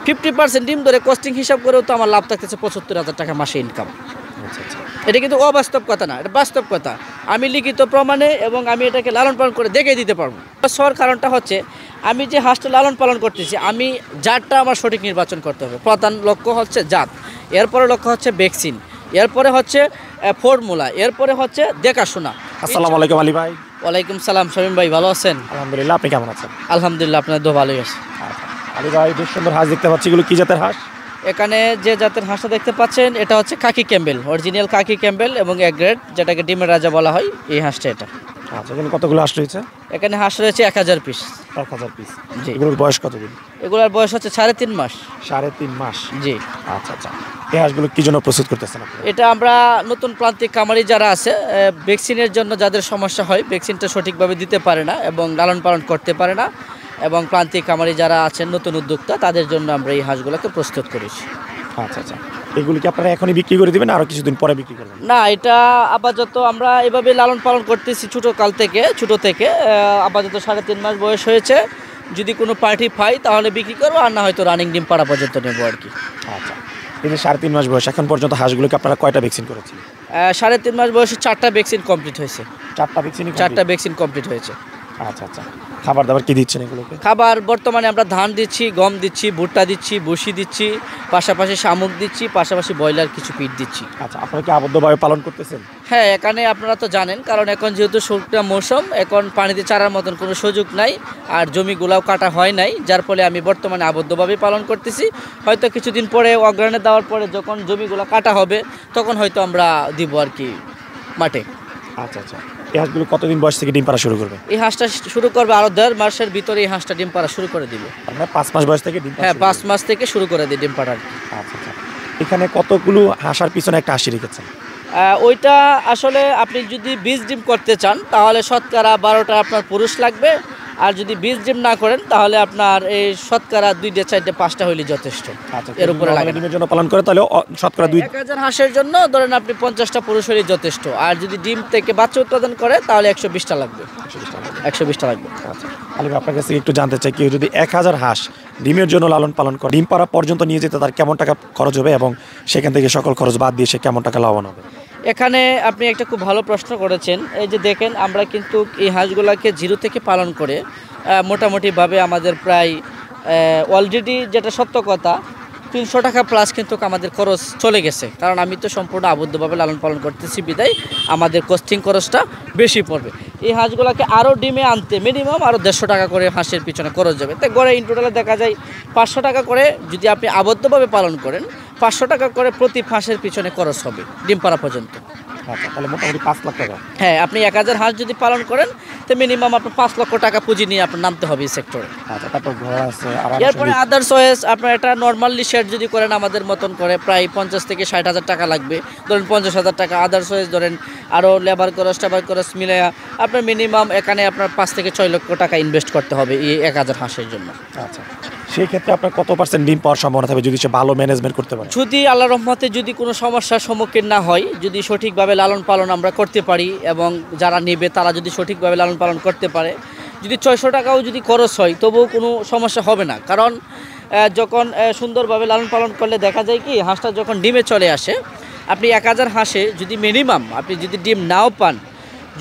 50% ডিম ধরে কস্টিং হিসাব করেও তো আমার লাভ থাকতেছে ৭৫,০০০ টাকা মাসে ইনকাম। আচ্ছা আচ্ছা। এটা কিন্তু অবাস্তব কথা না, এটা বাস্তব কথা। আমি লিখিত প্রমাণে এবং আমি এটাকে লালন পালন করে দেখিয়ে দিতে পারবো। সর কারণটা হচ্ছে আমি যে হাঁসটা লালন পালন করতেছি, আমি জাতটা আমার সঠিক নির্বাচন করতে হবে। প্রধান লক্ষ্য হচ্ছে জাত, এরপরে লক্ষ্য হচ্ছে ভ্যাকসিন, এরপরে হচ্ছে ফর্মুলা, এরপরে হচ্ছে দেখাশোনা। আসসালামু আলাইকুম আলী ভাই। ওয়ালাইকুম সালাম শামীম ভাই, ভালো আছেন? আলহামদুলিল্লাহ, আপনি কেমন আছেন? আলহামদুলিল্লাহ, আপনার তো ভালোই আছে। আচ্ছা, আলী ভাই বেশ সুন্দর হাঁস দেখতে পাচ্ছি, এগুলো কি জাতের হাঁস? এখানে যে জাতের হাঁসটা দেখতে পাচ্ছেন এটা হচ্ছে কাকি ক্যাম্বেল, অরিজিনাল কাকি ক্যাম্বেল এবং এক গ্রেড, যেটাকে ডিমের রাজা বলা হয়, এই হাঁসটা এটা। আচ্ছা, এখানে কতগুলো হাঁস রয়েছে? এখানে হাঁস রয়েছে 1000 পিস। 1000 পিস। জি। এগুলোর বয়স কতদিন? এগুলোর বয়স হচ্ছে 3.5 মাস। 3.5 মাস। জি। আচ্ছা আচ্ছা, এই হাঁসগুলো কি জন্য প্রস্তুত করতেছেন আপনি? এটা আমরা নতুন প্রান্তিক খামারি যারা আছে, ভ্যাকসিনের জন্য যাদের সমস্যা হয়, ভ্যাকসিনটা সঠিকভাবে দিতে পারে না এবং লালন পালন করতে পারে না, এবং প্রান্তিক খামারি যারা আছেন নতুন উদ্যোক্তা, তাদের জন্য আমরা এই হাঁসগুলোকে প্রস্তুত করেছি। আচ্ছা আচ্ছা, এগুলো কি আপনারা এখনই বিক্রি করে দিবেন, আরো কিছুদিন পরে বিক্রি করবেন? না, এটা আপাতত আমরা এভাবে লালন পালন করতেছি ছোটো থেকে আপাতত 3.5 মাস বয়স হয়েছে। যদি কোনো পার্টি পাই তাহলে বিক্রি করবো, আর না হয়তো রানিং ডিম পাড়া পর্যন্ত নেবো আর কি। আচ্ছা, এই যে 3.5 মাস বয়স, এখন পর্যন্ত হাঁসগুলোকে আপনারা কয়টা ভ্যাকসিন করেছেন? 3.5 মাস বয়সে 4টা ভ্যাকসিন কমপ্লিট হয়েছে। 4টা ভ্যাকসিন? 4টা ভ্যাকসিন কমপ্লিট হয়েছে। আচ্ছা আচ্ছা, খাবার দাবার কি দিচ্ছেন এগুলোকে? খাবার বর্তমানে আমরা ধান দিচ্ছি, গম দিচ্ছি, ভুট্টা দিচ্ছি, বসি দিচ্ছি, পাশাপাশি শামুক দিচ্ছি, পাশাপাশি ব্রয়লার কিছু পিট দিচ্ছি। আচ্ছা, আপনারা কি আবদ্ধভাবে পালন করতেছেন? হ্যাঁ, এখানে আপনারা তো জানেন, কারণ এখন যেহেতু শুকনা মৌসুম, এখন পানিতে চারার মতন কোনো সুযোগ নাই, আর জমিগুলাও কাটা হয় নাই, যার ফলে আমি বর্তমানে আবদ্ধভাবে পালন করতেছি। হয়তো কিছুদিন পরে অগ্রাণে দেওয়ার পরে যখন জমিগুলো কাটা হবে, তখন হয়তো আমরা দিব আর কি মাঠে। আচ্ছা আচ্ছা, এই হাঁসগুলো কতদিন বয়স থেকে ডিম পাড়া শুরু করবে? এই হাঁসটা শুরু করবে আরও 1.5 মাসের ভিতরে, এই হাঁসটা ডিম পাড়া শুরু করে দিবে। আপনার 5 মাস বয়স থেকে ডিম? হ্যাঁ, 5 মাস থেকে শুরু করে দিই ডিম পাড়া। আচ্ছা আচ্ছা, এখানে কতগুলো হাঁসার পিছনে একটা হাসি রেখেছেন? ওইটা আসলে আপনি যদি 20 ডিম করতে চান তাহলে শতকরা 12টা আপনার পুরুষ লাগবে, আর যদি 20 ডিম না করেন তাহলে আপনার এই শতকরা 2টা 4টা 5টা হইলে যথেষ্ট। আচ্ছা, এর উপরে লাগে ডিমের জন্য পালন করে তাহলে শতকরা 2। 1000 হাঁসের জন্য ধরেন আপনি 50টা পুরুষ হলেই যথেষ্ট, আর যদি ডিম থেকে বাচ্চা উৎপাদন করে তাহলে 120টা লাগবে। 120টা লাগবে। আচ্ছা, আলী ভাই আপনার কাছে একটু জানতে চাই, কেউ যদি 1000 হাঁস ডিমের জন্য লালন পালন করে, ডিম পাড়া পর্যন্ত নিয়ে যেতে তার কেমন টাকা খরচ হবে, এবং সেখান থেকে সকল খরচ বাদ দিয়ে সে কেমন টাকা লাভবান হবে? এখানে আপনি একটা খুব ভালো প্রশ্ন করেছেন। এই যে দেখেন, আমরা কিন্তু এই হাঁসগুলোকে 0 থেকে পালন করে মোটামুটিভাবে আমাদের প্রায় অলরেডি, যেটা সত্য কথা, 300 টাকা প্লাস কিন্তু আমাদের খরচ চলে গেছে, কারণ আমি তো সম্পূর্ণ আবদ্ধভাবে লালন পালন করতেছি বিদায় আমাদের কস্টিং খরচটা বেশি পড়বে। এই হাঁসগুলোকে আরও ডিমে আনতে মিনিমাম আরও 150 টাকা করে হাঁসের পিছনে খরচ যাবে। তাই গড়ে ইন টোটালে দেখা যায় 500 টাকা করে, যদি আপনি আবদ্ধভাবে পালন করেন 500 টাকা করে প্রতি হাঁসের পিছনে খরচ হবে ডিম পাড়া পর্যন্ত। আচ্ছা, তাহলে মোটামুটি 5 লাখ টাকা। হ্যাঁ, আপনি 1000 হাঁস যদি পালন করেন তো মিনিমাম আপনার 5 লক্ষ টাকা পুঁজি নিয়ে আপনার নামতে হবে এই সেক্টরে। আচ্ছা, তারপর ঘর আছে, এরপরে আদার চয়েস আপনার এটা নর্মালি শেড যদি করেন আমাদের মতন করে প্রায় 50 থেকে 60,000 টাকা লাগবে। ধরেন 50,000 টাকা আদার চয়েস, ধরেন আরও লেবার খরচ মিলে আপনার মিনিমাম এখানে আপনার 5 থেকে 6 লক্ষ টাকা ইনভেস্ট করতে হবে এই 1000 হাঁসের জন্য। আচ্ছা, সেই ক্ষেত্রে আপনার কত % ডিম পাওয়ার সম্ভাবনা থাকবে যদি সে ভালো ম্যানেজমেন্ট করতে পারে? যদি আল্লাহর রহমতে যদি কোনো সমস্যার সম্মুখীন না হয়, যদি সঠিকভাবে লালন পালন আমরা করতে পারি, এবং যারা নেবে তারা যদি সঠিকভাবে লালন পালন করতে পারে, যদি 600 টাকাও যদি খরচ হয় তবুও কোনো সমস্যা হবে না। কারণ যখন সুন্দরভাবে লালন পালন করলে দেখা যায় কি, হাঁসটা যখন ডিমে চলে আসে, আপনি 1000 হাঁসে যদি মিনিমাম আপনি যদি ডিম নাও পান,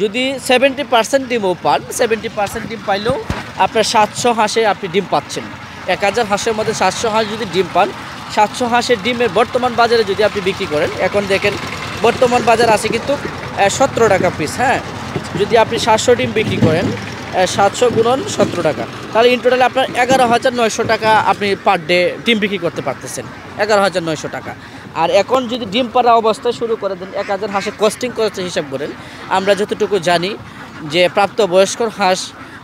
যদি 70% ডিমও পান, 70% ডিম পাইলেও আপনার 700 হাঁসে আপনি ডিম পাচ্ছেন। 1000 হাঁসের মধ্যে 700 হাঁস যদি ডিম পান, 700 হাঁসের ডিমের বর্তমান বাজারে যদি আপনি বিক্রি করেন, এখন দেখেন বর্তমান বাজার আছে কিন্তু 17 টাকা পিস। হ্যাঁ, যদি আপনি 700 ডিম বিক্রি করেন 700 গুণন 17 টাকা, তাহলে ইন টোটালে আপনার 11,900 টাকা আপনি পার ডে ডিম বিক্রি করতে পারতেছেন। 11,900 টাকা। আর এখন যদি ডিম পাড়া অবস্থায় শুরু করে দেন, 1000 হাঁসে কস্টিং করেছে হিসাব করেন, আমরা যতটুকু জানি যে প্রাপ্তবয়স্ক হাঁস,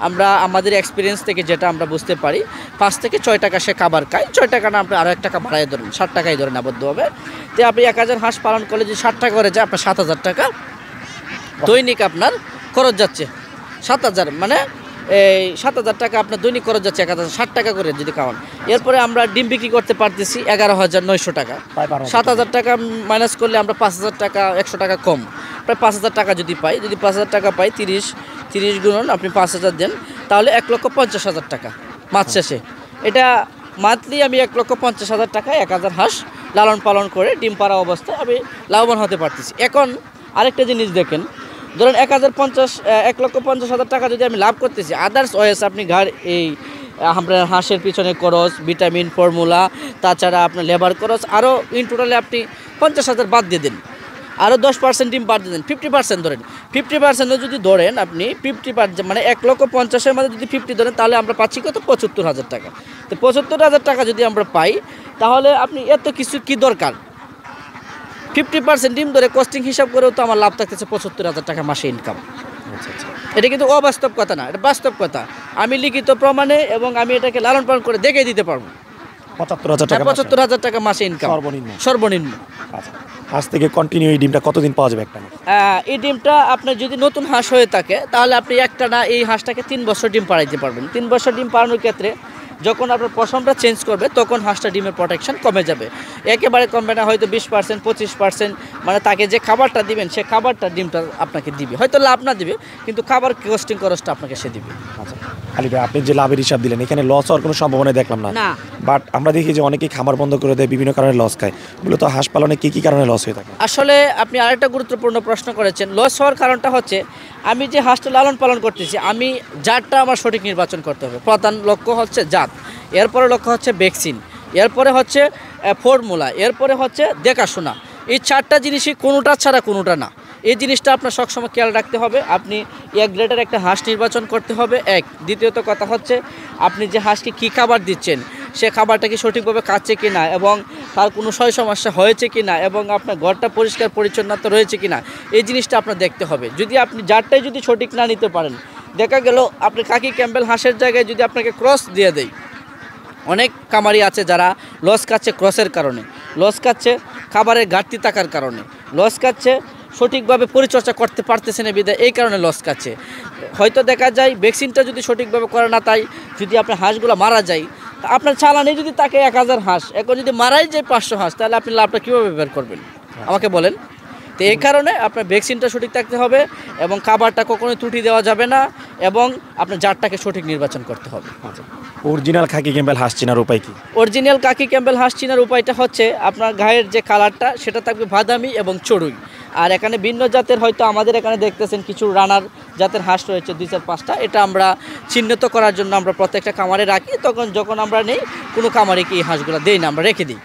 আমরা আমাদের এক্সপিরিয়েন্স থেকে যেটা আমরা বুঝতে পারি, 5 থেকে 6 টাকা সে খাবার খায়। 6 টাকা না, আপনি আরও 1 টাকা বাড়াই ধরেন, 60 টাকাই ধরেন আবদ্ধ হবে। তো আপনি 1000 হাঁস পালন করলে যদি 60 টাকা করে যায়, আপনার 7,000 টাকা দৈনিক আপনার খরচ যাচ্ছে। 7,000 মানে এই 7,000 টাকা আপনার দৈনিক খরচ যাচ্ছে 1060 টাকা করে যদি খাওয়ান। এরপরে আমরা ডিম বিক্রি করতে পারতেছি 11,900 টাকা। 7,000 টাকা মাইনাস করলে আমরা 5,000 টাকা, 100 টাকা কম, প্রায় 5,000 টাকা যদি পাই, যদি 5,000 টাকা পাই, 30 গুণন আপনি 5,000 দেন, তাহলে 1,50,000 টাকা মাস শেষে। এটা মান্থলি আমি 1,50,000 টাকায় 1000 হাঁস লালন পালন করে ডিম পাড়া অবস্থায় আমি লাভবান হতে পারতেছি। এখন আরেকটা জিনিস দেখেন, ধরেন 1,50,000 টাকা যদি আমি লাভ করতেছি, আদার্স ওয়েস আপনি আপনার হাঁসের পিছনে খরচ, ভিটামিন ফর্মুলা, তাছাড়া আপনার লেবার খরচ, আরও ইন টোটালে আপনি 50,000 বাদ দিয়ে দিন, আরও 10% ডিম বাদ দিয়ে দেন, 50% ধরেন। 50% যদি ধরেন আপনি 50%, মানে 1,50,000-এর মধ্যে যদি 50 ধরেন, তাহলে আমরা পাচ্ছি কত? 75,000 টাকা। তো 75,000 টাকা যদি আমরা পাই, তাহলে আপনি এত কিছু কি দরকার? 50% ডিম ধরে কস্টিং হিসাব করেও তো আমার লাভ থাকতেছে 75,000 টাকা মাসে ইনকাম। আচ্ছা আচ্ছা। এটা কিন্তু অবাস্তব কথা না, এটা বাস্তব কথা। আমি লিখিত প্রমাণে এবং আমি এটাকে লালন পালন করে দেখে দিতে পারবো। 75,000 টাকা 75,000 টাকা মাসে ইনকাম সর্বনিম্ন। আচ্ছা, হাঁস থেকে কন্টিনিউ এই ডিমটা কতদিন পাওয়া যাবে একটা? এই ডিমটা আপনার যদি নতুন হাঁস হয়ে থাকে, তাহলে আপনি একটা না এই হাঁসটাকে 3 বছর ডিম পাড়াইতে পারবেন। 3 বছর ডিম পাড়ানোর ক্ষেত্রে যখন আপনার পশমটা চেঞ্জ করবে, তখন হাঁসটা ডিমের প্রোটেকশন কমে যাবে। একেবারে কমবে না, হয়তো 20%, 25%, মানে তাকে যে খাবারটা দিবেন সে খাবারটা ডিমটা আপনাকে দিবে। হয়তো লাভ না দিবে, কিন্তু খাবার কস্টিং খরচটা আপনাকে সে দিবে। আচ্ছা আলী ভাই, আপনি যে লাভের হিসাব দিলেন, এখানে লস হওয়ার কোনো সম্ভাবনা দেখলাম না। বাট আমরা দেখি যে অনেকেই খামার বন্ধ করে দেয়, বিভিন্ন কারণে লস খায়। মূলত হাঁস পালনে কী কারণে লস হয়ে থাকে? আসলে আপনি আরেকটা গুরুত্বপূর্ণ প্রশ্ন করেছেন। লস হওয়ার কারণটা হচ্ছে, আমি যে হাঁসটা লালন পালন করতেছি, আমি জাতটা আমার সঠিক নির্বাচন করতে হবে। প্রধান লক্ষ্য হচ্ছে জাত, এরপরে লক্ষ্য হচ্ছে ভ্যাকসিন, এরপরে হচ্ছে ফর্মুলা, এরপরে হচ্ছে দেখাশোনা। এই 4টা জিনিসই কোনোটা ছাড়া কোনোটা না। এই জিনিসটা আপনার সবসময় খেয়াল রাখতে হবে। আপনি এক গ্রেডের একটা হাঁস নির্বাচন করতে হবে, এক। দ্বিতীয়ত কথা হচ্ছে, আপনি যে হাঁসকে কী খাবার দিচ্ছেন, সে খাবারটা কি সঠিকভাবে খাচ্ছে কি না, এবং তার কোনো সমস্যা হয়েছে কি না, এবং আপনার ঘরটা পরিষ্কার পরিচ্ছন্নতা রয়েছে কি না, এই জিনিসটা আপনার দেখতে হবে। যদি আপনি জাতটাই যদি সঠিক না নিতে পারেন, দেখা গেল আপনি কাকি ক্যাম্বেল হাঁসের জায়গায় যদি আপনাকে ক্রস দিয়ে দেয়, অনেক খামারি আছে যারা লস খাচ্ছে ক্রসের কারণে, লস খাচ্ছে খাবারের ঘাটতি থাকার কারণে, লস খাচ্ছে সঠিকভাবে পরিচর্যা করতে পারতেছে না বিধায়, এই কারণে লস খাচ্ছে। হয়তো দেখা যায় ভ্যাকসিনটা যদি সঠিকভাবে করে না, তাই যদি আপনার হাঁসগুলো মারা যায়, আপনার চালানে যদি তাকে 1000 হাঁস, এখন যদি মারাই যায় 500 হাঁস, তাহলে আপনি লাভটা কীভাবে বের করবেন আমাকে বলেন? তো এই কারণে আপনার ভ্যাকসিনটা সঠিক থাকতে হবে, এবং খাবারটা কখনোই ত্রুটি দেওয়া যাবে না, এবং আপনার জাতটাকে সঠিক নির্বাচন করতে হবে। অরিজিনাল খাকি ক্যাম্বেল হাঁস চেনার উপায় কি? অরিজিনাল কাকি ক্যাম্বেল হাঁস চেনার উপায়টা হচ্ছে, আপনার গায়ের যে কালারটা সেটা থাকবে বাদামি এবং চড়ুই। আর এখানে ভিন্ন জাতের, হয়তো আমাদের এখানে দেখতেছেন কিছু রানার জাতের হাঁস রয়েছে 2-4-5টা। এটা আমরা চিহ্নিত করার জন্য আমরা প্রত্যেকটা খামারে রাখি। যখন আমরা নেই, কোনো খামারে কি এই হাঁসগুলো দেই না, আমরা রেখে দিই।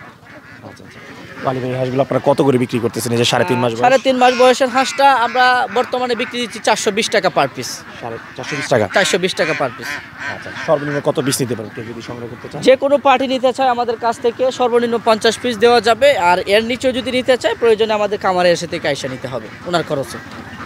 আলী ভাই, হাঁসগুলো আপনারা কত করে বিক্রি করতেছেন? এই যে 3.5 মাস 3.5 মাস বয়সের হাঁসটা আমরা বর্তমানে বিক্রি দিচ্ছি 420 টাকা পার পিস। 420 টাকা? 420 টাকা পার পিস। আচ্ছা, সর্বনিম্ন কত পিস নিতে পারেন কেউ যদি সংগ্রহ করতে চান? যে কোনো পার্টি নিতে চায় আমাদের কাছ থেকে সর্বনিম্ন 50 পিস দেওয়া যাবে, আর এর নিচেও যদি নিতে চায়, প্রয়োজনে আমাদের খামারে এসে থেকে আইসা নিতে হবে ওনার খরচে।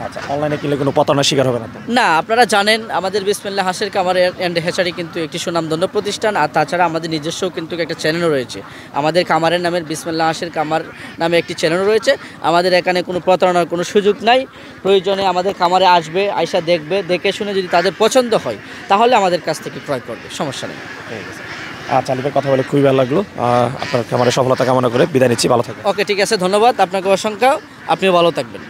আচ্ছা, অনলাইনে কিনলে কোনো প্রতারণার শিকার হবে না তো? না, আপনারা জানেন আমাদের বিসমিল্লাহ হাঁসের খামার অ্যান্ড হ্যাচারি কিন্তু একটি সুনামধন্য প্রতিষ্ঠান, আর তাছাড়া আমাদের নিজস্বও কিন্তু একটা চ্যানেলও রয়েছে। আমাদের খামারের নামের বিসমিল্লাহ হাঁসের খামার নামে একটি চ্যানেলও রয়েছে। আমাদের এখানে কোনো প্রতারণার কোনো সুযোগ নাই। প্রয়োজনে আমাদের খামারে আসবে, আইসা দেখবে, দেখে শুনে যদি তাদের পছন্দ হয়, তাহলে আমাদের কাছ থেকে ক্রয় করবে, সমস্যা নেই। আচ্ছা আলী ভাই, কথা বলে খুবই ভালো লাগলো। আপনার খামারে সফলতা কামনা করে বিদায় নিচ্ছি, ভালো থাকবেন। ওকে, ঠিক আছে, ধন্যবাদ আপনাকে অসংখ্য। আপনিও ভালো থাকবেন।